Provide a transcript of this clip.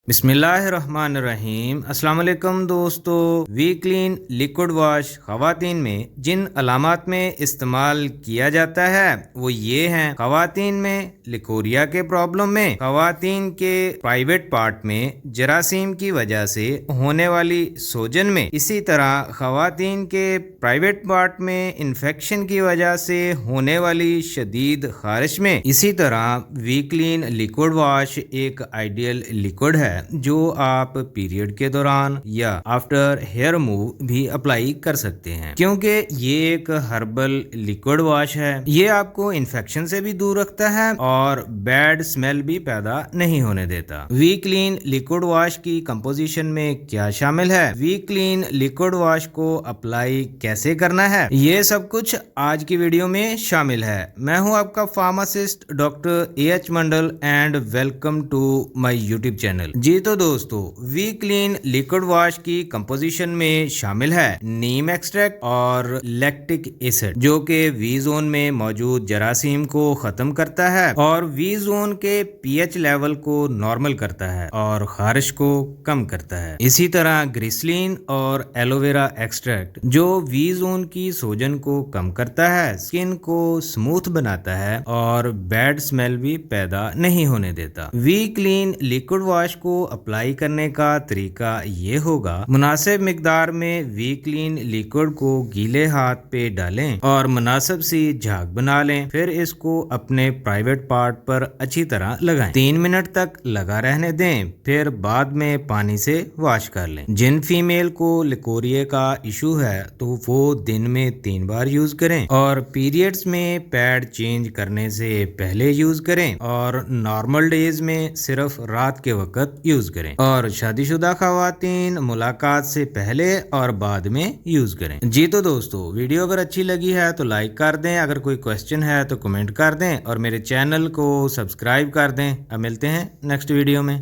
بسم اللہ الرحمن الرحیم۔ السلام علیکم دوستو۔ وی کلین لیکوڈ واش خواتین میں جن علامات میں استعمال کیا جاتا ہے وہ یہ ہیں: خواتین میں لیکوریا کے پرابلم میں، خواتین کے پرائیویٹ پارٹ میں جراثیم کی وجہ سے ہونے والی سوجن میں، اسی طرح خواتین کے پرائیویٹ پارٹ میں انفیکشن کی وجہ سے ہونے والی شدید خارش میں۔ اسی طرح وی کلین لیکوڈ واش ایک آئیڈیل لیکوڈ ہے جو آپ پیریڈ کے دوران یا آفٹر ہیئر موو بھی اپلائی کر سکتے ہیں، کیونکہ یہ ایک ہربل لیکوڈ واش ہے۔ یہ آپ کو انفیکشن سے بھی دور رکھتا ہے اور بیڈ اسمیل بھی پیدا نہیں ہونے دیتا۔ وی کلین لیکوڈ واش کی کمپوزیشن میں کیا شامل ہے، وی کلین لیکوڈ واش کو اپلائی کیسے کرنا ہے، یہ سب کچھ آج کی ویڈیو میں شامل ہے۔ میں ہوں آپ کا pharmacist doctor AH Mandal and welcome to my YouTube channel. جی تو دوستو، وی کلین لیکوڈ واش کی کمپوزیشن میں شامل ہے نیم ایکسٹریکٹ اور لیکٹک ایسڈ، جو کہ وی زون میں موجود جراثیم کو ختم کرتا ہے اور وی زون کے pH لیول کو نارمل کرتا ہے اور خارش کو کم کرتا ہے۔ اسی طرح گریسلین اور ایلوویرا ایکسٹریکٹ، جو وی زون کی سوجن کو کم کرتا ہے، سکن کو سموتھ بناتا ہے اور بیڈ اسمیل بھی پیدا نہیں ہونے دیتا۔ وی کلین لیکوڈ واش کو اپلائی کرنے کا طریقہ یہ ہوگا: مناسب مقدار میں وی کلین لیکوڈ کو گیلے ہاتھ پہ ڈالیں اور مناسب سی جھاگ بنا لیں، پھر اس کو اپنے پرائیویٹ پارٹ پر اچھی طرح لگائیں، 3 منٹ تک لگا رہنے دیں، پھر بعد میں پانی سے واش کر لیں۔ جن فیمیل کو لیکوریا کا ایشو ہے تو وہ دن میں 3 بار یوز کریں اور پیریڈز میں پیڈ چینج کرنے سے پہلے یوز کریں اور نارمل ڈیز میں صرف رات کے وقت یوز کریں، اور شادی شدہ خواتین ملاقات سے پہلے اور بعد میں یوز کریں۔ جی تو دوستو، ویڈیو اگر اچھی لگی ہے تو لائک کر دیں، اگر کوئی کوسچن ہے تو کمنٹ کر دیں اور میرے چینل کو سبسکرائب کر دیں۔ اب ملتے ہیں نیکسٹ ویڈیو میں۔